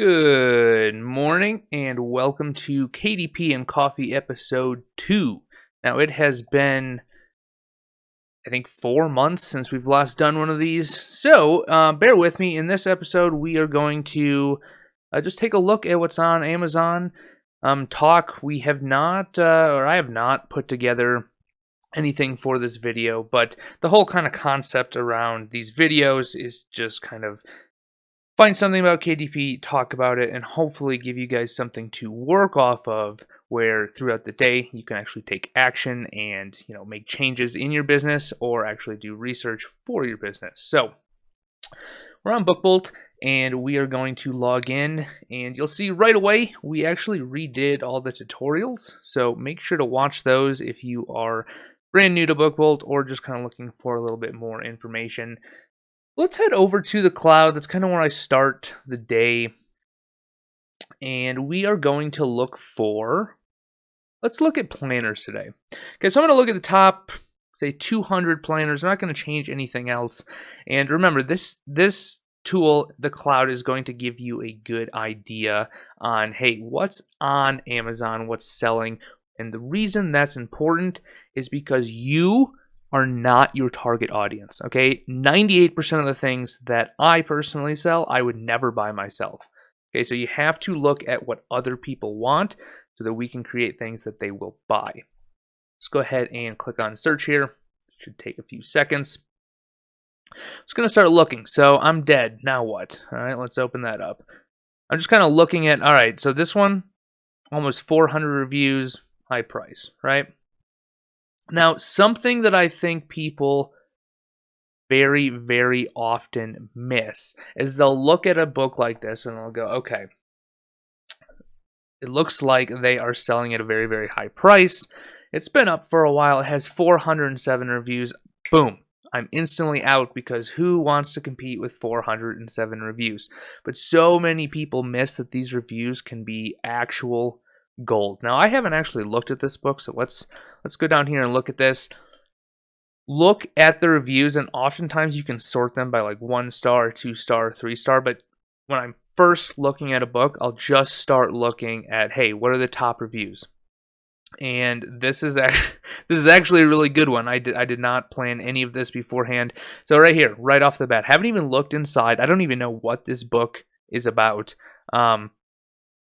Good morning and welcome to KDP and Coffee episode 2. Now it has been, I think, 4 months since we've last done one of these. So bear with me. In this episode we are going to just take a look at what's on Amazon. We have not, or I have not put together anything for this video, but the whole kind of concept around these videos is just kind of find something about KDP, talk about it, and hopefully give you guys something to work off of where throughout the day you can actually take action and, make changes in your business or actually do research for your business. So we're on BookBolt and we are going to log in, and you'll see right away we actually redid all the tutorials. So make sure to watch those if you are brand new to BookBolt or just kind of looking for a little bit more information. Let's head over to the cloud. That's kind of where I start the day. And we are going to let's look at planners today. Okay, so I'm going to look at the top, say 200 planners. I'm not going to change anything else. And remember, this tool, the cloud, is going to give you a good idea on, hey, what's on Amazon, what's selling. And the reason that's important is because you are not your target audience, okay? 98% of the things that I personally sell, I would never buy myself. Okay, so you have to look at what other people want so that we can create things that they will buy. Let's go ahead and click on search here. It should take a few seconds. Just gonna start looking. So I'm dead, now what? All right, let's open that up. I'm just kind of looking at, all right, so this one, almost 400 reviews, high price, right? Now, something that I think people very, very often miss is they'll look at a book like this and they'll go, okay, it looks like they are selling at a very, very high price. It's been up for a while. It has 407 reviews. Boom. I'm instantly out because who wants to compete with 407 reviews? But so many people miss that these reviews can be actual gold. Now, I haven't actually looked at this book, so let's go down here and look at this. Look at the reviews, and oftentimes you can sort them by like 1-star, 2-star, 3-star, but when I'm first looking at a book, I'll just start looking at, hey, what are the top reviews? And this is actually a really good one. I did not plan any of this beforehand. So right here, right off the bat, haven't even looked inside. I don't even know what this book is about.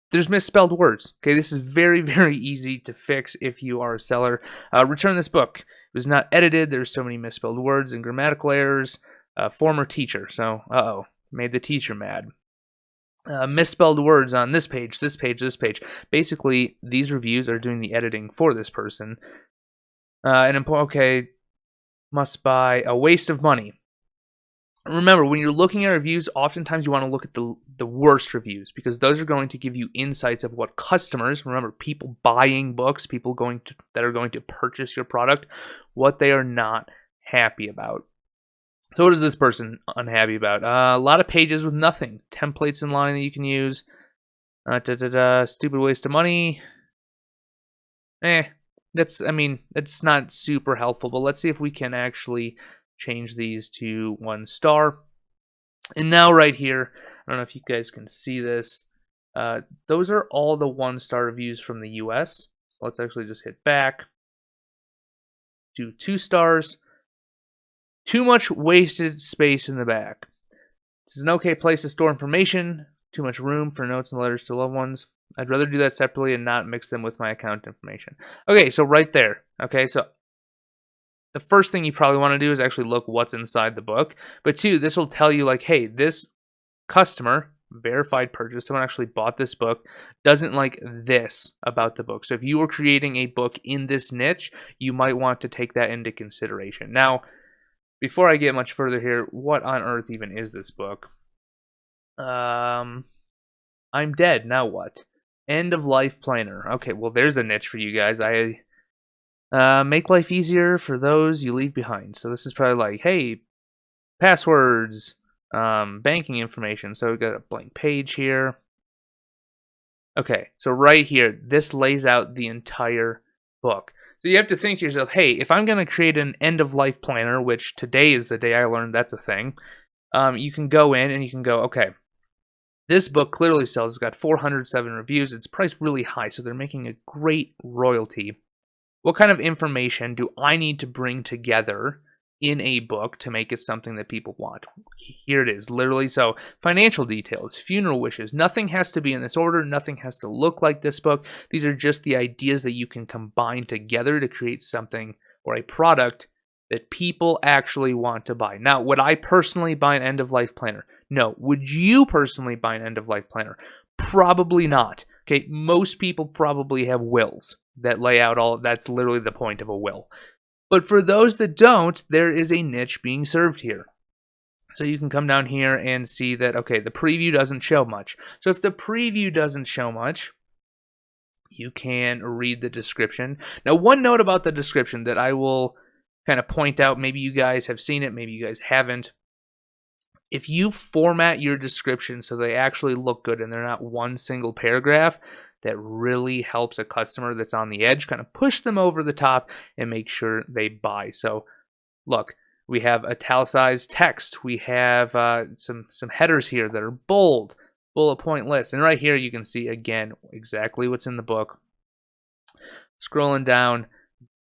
There's misspelled words. Okay, this is very, very easy to fix if you are a seller. Return this book. It was not edited. There's so many misspelled words and grammatical errors. Former teacher. So, made the teacher mad. Misspelled words on this page, this page, this page. Basically, these reviews are doing the editing for this person. Okay, must buy. A waste of money. Remember, when you're looking at reviews, oftentimes you want to look at the worst reviews because those are going to give you insights of what customers, remember, people buying books, people that are going to purchase your product, what they are not happy about. So what is this person unhappy about? A lot of pages with nothing. Templates in line that you can use. Stupid waste of money. It's not super helpful, but let's see if we can actually change these to 1 star. And now right here, I don't know if you guys can see this. Those are all the 1-star reviews from the US. So let's actually just hit back. Do 2 stars. Too much wasted space in the back. This is an okay place to store information. Too much room for notes and letters to loved ones. I'd rather do that separately and not mix them with my account information. Okay, so right there. Okay, so the first thing you probably want to do is actually look what's inside the book. But 2, this will tell you like, hey, this customer, verified purchase, someone actually bought this book, doesn't like this about the book. So if you were creating a book in this niche, you might want to take that into consideration. Now, before I get much further here, what on earth even is this book? I'm dead, now what? End of life planner. Okay, well there's a niche for you guys. Make life easier for those you leave behind. So this is probably like, hey, passwords, banking information. So we've got a blank page here. Okay, so right here, this lays out the entire book. So you have to think to yourself, hey, if I'm going to create an end-of-life planner, which today is the day I learned that's a thing, you can go in and you can go, okay, This book clearly sells. It's got 407 reviews. It's priced really high, so they're making a great royalty. What kind of information do I need to bring together in a book to make it something that people want? Here it is, literally. So, financial details, funeral wishes. Nothing has to be in this order. Nothing has to look like this book. These are just the ideas that you can combine together to create something or a product that people actually want to buy. Now, would I personally buy an end-of-life planner? No. Would you personally buy an end-of-life planner? Probably not. Okay, most people probably have wills that lay out all. That's literally the point of a will. But for those that don't, there is a niche being served here. So you can come down here and see that, okay, the preview doesn't show much. So if the preview doesn't show much, you can read the description. Now, one note about the description that I will kind of point out, maybe you guys have seen it, maybe you guys haven't. If you format your description so they actually look good and they're not one single paragraph, that really helps a customer that's on the edge kind of push them over the top and make sure they buy. So look, we have italicized text. We have some headers here that are bold, bullet point lists. And right here you can see, again, exactly what's in the book. Scrolling down,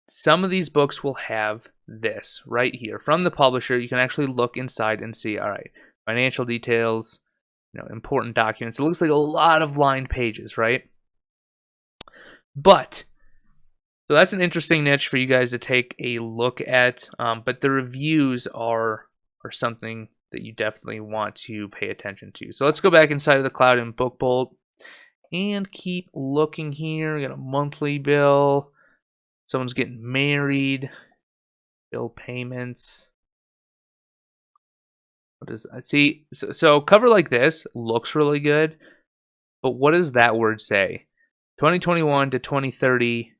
some of these books will have this right here from the publisher. You can actually look inside and see, all right, financial details, important documents. It looks like a lot of lined pages, right? But, so that's an interesting niche for you guys to take a look at. But the reviews are something that you definitely want to pay attention to. So let's go back inside of the cloud in BookBolt and keep looking here. We got a monthly bill. Someone's getting married. Bill payments. What does I see? So cover like this looks really good, but what does that word say? 2021 to 2030.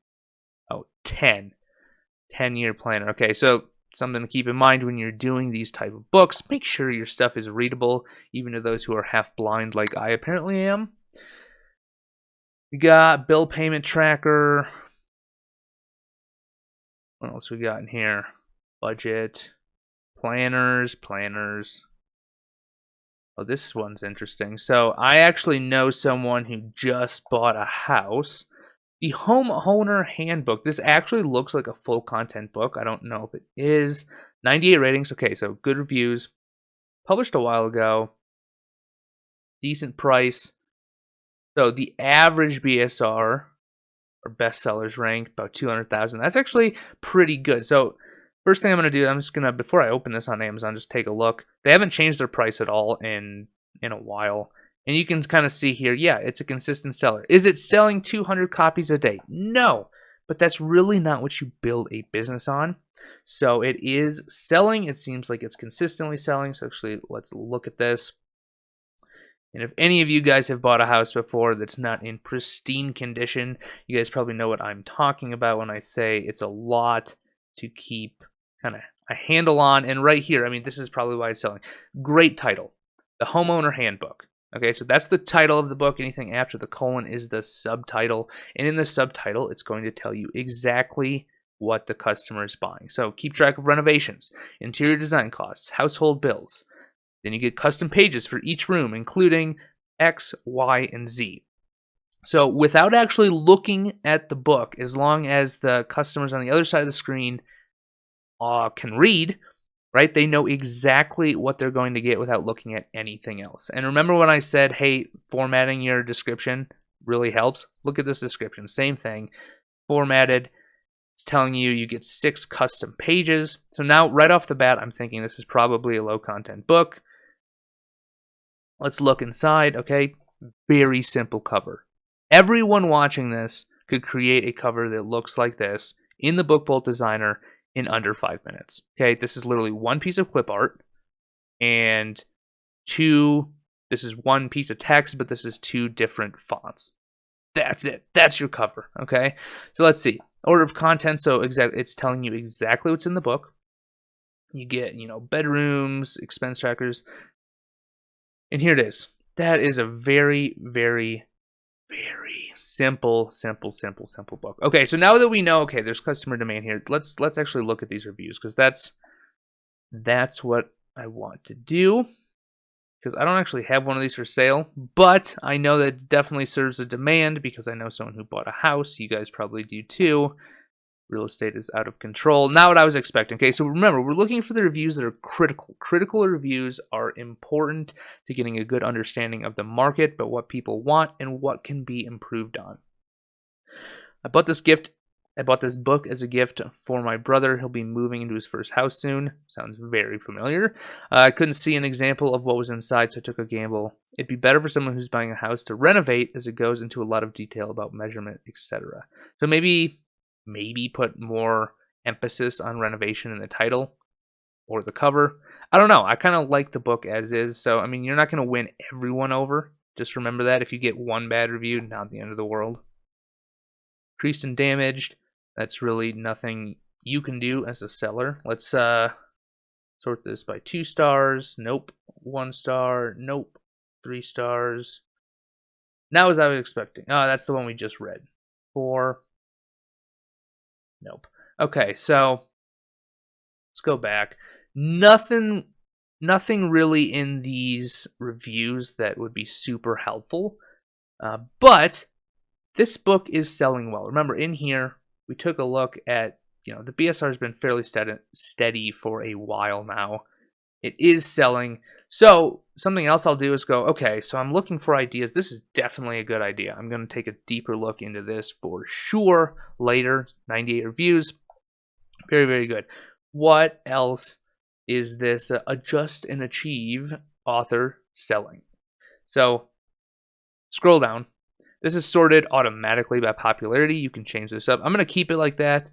Oh, 10-year planner. Okay, so something to keep in mind when you're doing these type of books. Make sure your stuff is readable, even to those who are half blind like I apparently am. We got bill payment tracker. What else we got in here? Budget, planners. Oh, this one's interesting. So I actually know someone who just bought a house. The homeowner handbook. This actually looks like a full content book. I don't know if it is. 98 ratings. Okay, so good reviews. Published a while ago. Decent price. So the average BSR or bestsellers ranked about 200,000. That's actually pretty good. So first thing I'm going to do, I'm just going to, before I open this on Amazon, just take a look. They haven't changed their price at all in a while. And you can kind of see here, yeah, it's a consistent seller. Is it selling 200 copies a day? No, but that's really not what you build a business on. So it is selling. It seems like it's consistently selling. So actually, let's look at this. And if any of you guys have bought a house before that's not in pristine condition, you guys probably know what I'm talking about when I say it's a lot to keep kind of a handle on. And right here, I mean, this is probably why it's selling. Great title, The Homeowner Handbook. Okay, so that's the title of the book. Anything after the colon is the subtitle. And in the subtitle, it's going to tell you exactly what the customer is buying. So keep track of renovations, interior design costs, household bills. Then you get custom pages for each room, including X, Y, and Z. So without actually looking at the book, as long as the customers on the other side of the screen can read, right, they know exactly what they're going to get without looking at anything else. And remember when I said, hey, formatting your description really helps? Look at this description. Same thing. Formatted. It's telling you get 6 custom pages. So now right off the bat, I'm thinking this is probably a low content book. Let's look inside, okay? Very simple cover. Everyone watching this could create a cover that looks like this in the BookBolt Designer in under 5 minutes. Okay, this is literally one piece of clip art and this is one piece of text, but this is 2 different fonts. That's it. That's your cover, okay? So let's see. Order of content, so it's telling you exactly what's in the book. You get, bedrooms, expense trackers. And here it is. That is a very, very, very simple book. Okay, so now that we know, okay, there's customer demand here, let's actually look at these reviews because that's what I want to do. because I don't actually have one of these for sale, but I know that it definitely serves a demand because I know someone who bought a house. You guys probably do too. Real estate is out of control. Not what I was expecting. Okay, so remember, we're looking for the reviews that are critical. Critical reviews are important to getting a good understanding of the market, but what people want and what can be improved on. I bought this book as a gift for my brother. He'll be moving into his first house soon. Sounds very familiar. I couldn't see an example of what was inside, so I took a gamble. It'd be better for someone who's buying a house to renovate, as it goes into a lot of detail about measurement, etc. So maybe put more emphasis on renovation in the title or the cover. I don't know. I kind of like the book as is. So, I mean, you're not going to win everyone over. Just remember that. If you get one bad review, not the end of the world. Creased and damaged. That's really nothing you can do as a seller. Let's sort this by 2 stars. Nope. 1 star. Nope. 3 stars. Not as I was expecting. Oh, that's the one we just read. 4. Nope. Okay, so let's go back. Nothing really in these reviews that would be super helpful, but this book is selling well. Remember, in here, we took a look at, the BSR has been fairly steady for a while now. It is selling. So something else I'll do is go, okay, so I'm looking for ideas. This is definitely a good idea. I'm going to take a deeper look into this for sure later. 98 reviews. Very, very good. What else is this Adjust and Achieve author selling? So scroll down. This is sorted automatically by popularity. You can change this up. I'm going to keep it like that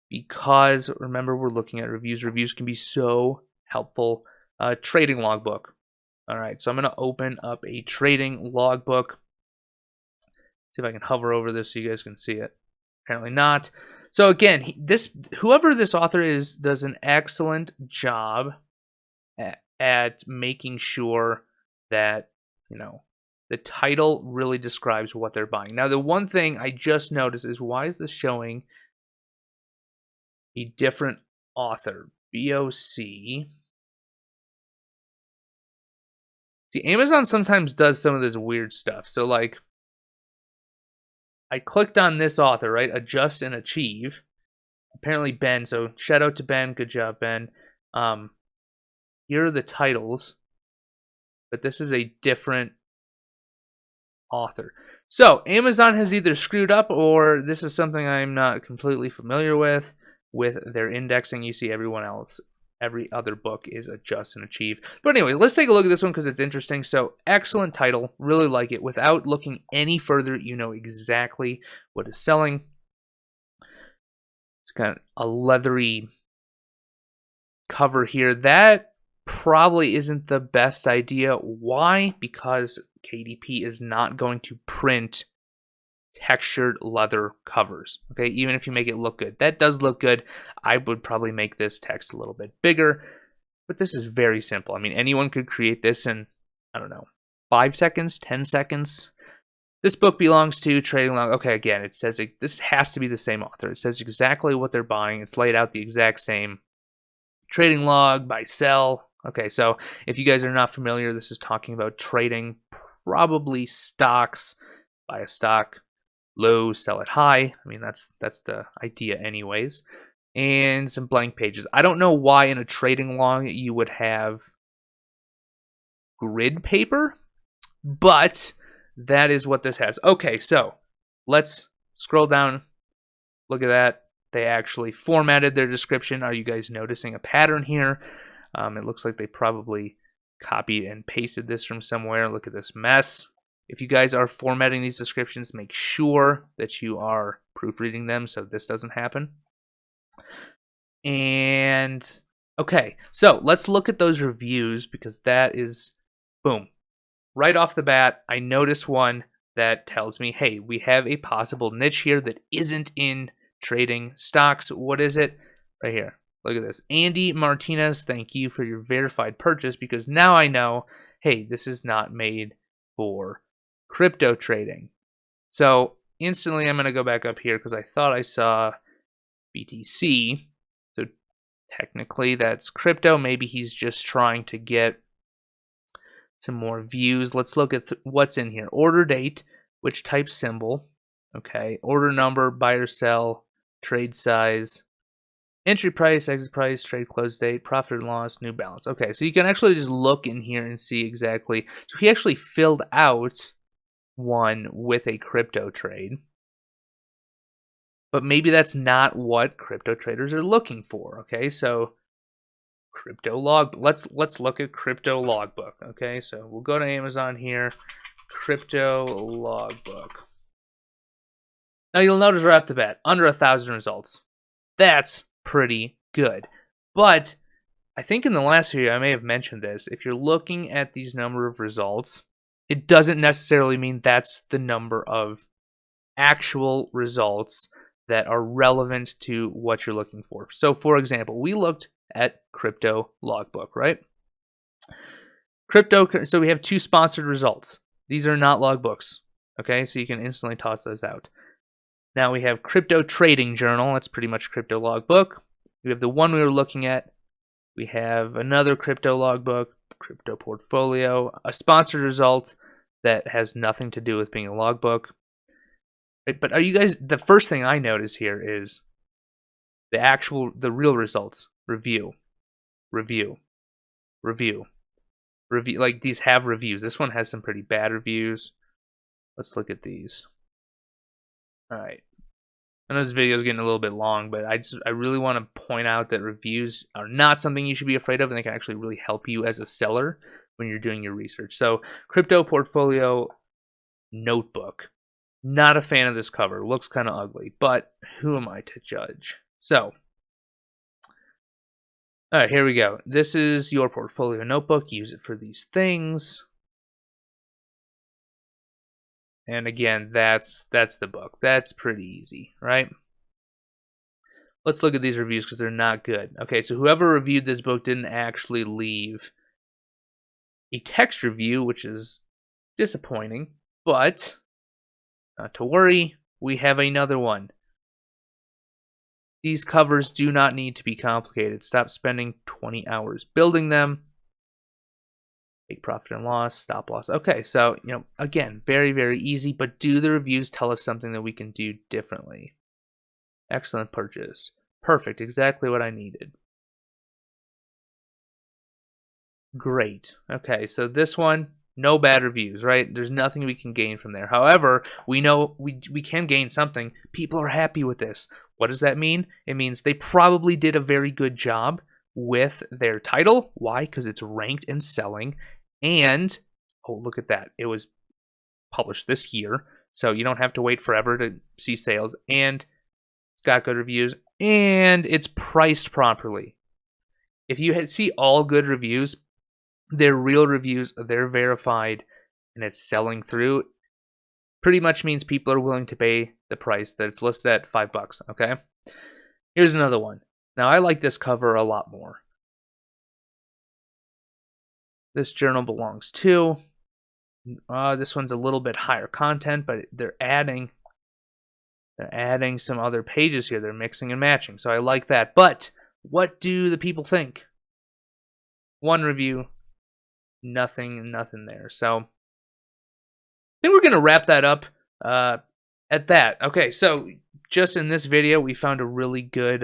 because, remember, we're looking at reviews. Reviews can be so helpful. Trading logbook. All right, so I'm going to open up a trading logbook. See if I can hover over this so you guys can see it. Apparently not. So again, whoever this author is does an excellent job at making sure that, the title really describes what they're buying. Now, the one thing I just noticed is, why is this showing a different author? BOC. See, Amazon sometimes does some of this weird stuff. So, like, I clicked on this author, right? Adjust and Achieve. Apparently Ben. So shout out to Ben. Good job, Ben. Here are the titles, but this is a different author. So Amazon has either screwed up, or this is something I'm not completely familiar with their indexing. You see every other book is Adjust and Achieve. But anyway, let's take a look at this one because it's interesting. So excellent title. Really like it. Without looking any further, you know exactly what is selling. It's got a leathery cover here. That probably isn't the best idea. Why? Because KDP is not going to print textured leather covers. Okay, even if you make it look good. That does look good. I would probably make this text a little bit bigger, but this is very simple. I mean, anyone could create this in, I don't know, 5 seconds, 10 seconds. This book belongs to Trading Log. Okay, again, it says this has to be the same author. It says exactly what they're buying. It's laid out the exact same. Trading Log, buy, sell. Okay, so if you guys are not familiar, this is talking about trading, probably stocks. Buy a stock low, sell it high. I mean, that's the idea anyways. And some blank pages. I don't know why in a trading log you would have grid paper, but that is what this has. Okay, so let's scroll down. Look at that. They actually formatted their description. Are you guys noticing a pattern here? It looks like they probably copied and pasted this from somewhere. Look at this mess. If you guys are formatting these descriptions, make sure that you are proofreading them so this doesn't happen. And okay, so let's look at those reviews because that is, boom, right off the bat, I notice one that tells me, hey, we have a possible niche here that isn't in trading stocks. What is it? Right here. Look at this. Andy Martinez, thank you for your verified purchase, because now I know, hey, this is not made for crypto trading. So instantly I'm going to go back up here because I thought I saw BTC. So technically that's crypto. Maybe he's just trying to get some more views. Let's look at what's in here. Order date, which type symbol, okay, order number, buy or sell, trade size, entry price, exit price, trade close date, profit and loss, new balance. Okay, so you can actually just look in here and see exactly. So he actually filled out one with a crypto trade, but maybe that's not what crypto traders are looking for. Okay, so crypto log. Let's look at crypto logbook. Okay, so we'll go to Amazon here, crypto logbook. Now you'll notice right off the bat, under 1,000 results. That's pretty good. But I think in the last video I may have mentioned this. If you're looking at these number of results, it doesn't necessarily mean that's the number of actual results that are relevant to what you're looking for. So for example, we looked at crypto logbook, right? So we have 2 sponsored results. These are not logbooks, okay? So you can instantly toss those out. Now we have crypto trading journal. That's pretty much crypto logbook. We have the one we were looking at. We have another crypto logbook, crypto portfolio, a sponsored result that has nothing to do with being a logbook. But are you guys, the first thing I notice here is the real results. Review. Like these have reviews. This one has some pretty bad reviews. Let's look at these. All right. I know this video is getting a little bit long, but I really want to point out that reviews are not something you should be afraid of, and they can actually really help you as a seller when you're doing your research. So, crypto portfolio notebook. Not a fan of this cover. Looks kind of ugly, but who am I to judge? So, all right, here we go. This is your portfolio notebook. Use it for these things. And again, that's the book. That's pretty easy, right? Let's look at these reviews because they're not good. Okay, so whoever reviewed this book didn't actually leave a text review, which is disappointing, but not to worry, we have another one. These covers do not need to be complicated. Stop spending 20 hours building them. Take profit and loss, stop loss. Okay, so, again, very, very easy, but do the reviews tell us something that we can do differently? Excellent purchase. Perfect, exactly what I needed. Great. Okay, so this one, no bad reviews, right? There's nothing we can gain from there. However, we know we can gain something. People are happy with this. What does that mean? It means they probably did a very good job with their title. Why? Because it's ranked and selling. And, oh, look at that. It was published this year, so you don't have to wait forever to see sales. And it's got good reviews. And it's priced properly. If you see all good reviews, they're real reviews, they're verified, and it's selling through, pretty much means people are willing to pay the price that it's listed at $5, okay? Here's another one. Now, I like this cover a lot more. This journal belongs to. This one's a little bit higher content, but they're adding some other pages here. They're mixing and matching, so I like that. But what do the people think? One review, nothing there. So I think we're going to wrap that up at that. Okay, so just in this video, we found a really good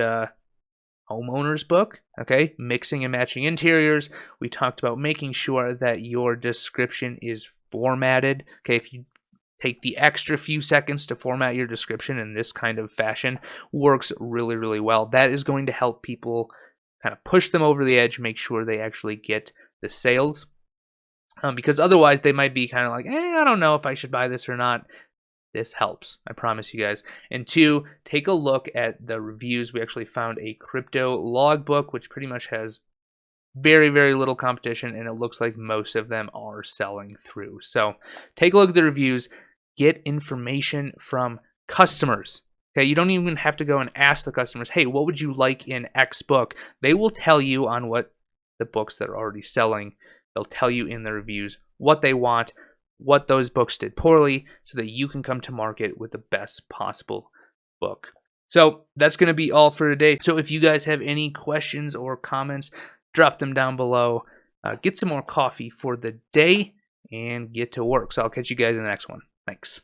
homeowner's book, okay? Mixing and matching interiors. We talked about making sure that your description is formatted. Okay, if you take the extra few seconds to format your description in this kind of fashion, works really, really well. That is going to help people kind of push them over the edge, make sure they actually get the sales. Because otherwise they might be kind of like, I don't know if I should buy this or not. This helps, I promise you guys. And 2, take a look at the reviews. We actually found a crypto logbook, which pretty much has very, very little competition, and it looks like most of them are selling through. So take a look at the reviews. Get information from customers. Okay, you don't even have to go and ask the customers, hey, what would you like in X book? They will tell you on what the books that are already selling. They'll tell you in the reviews what they want, what those books did poorly, so that you can come to market with the best possible book. So that's going to be all for today. So if you guys have any questions or comments, drop them down below. get some more coffee for the day and get to work. So I'll catch you guys in the next one. Thanks.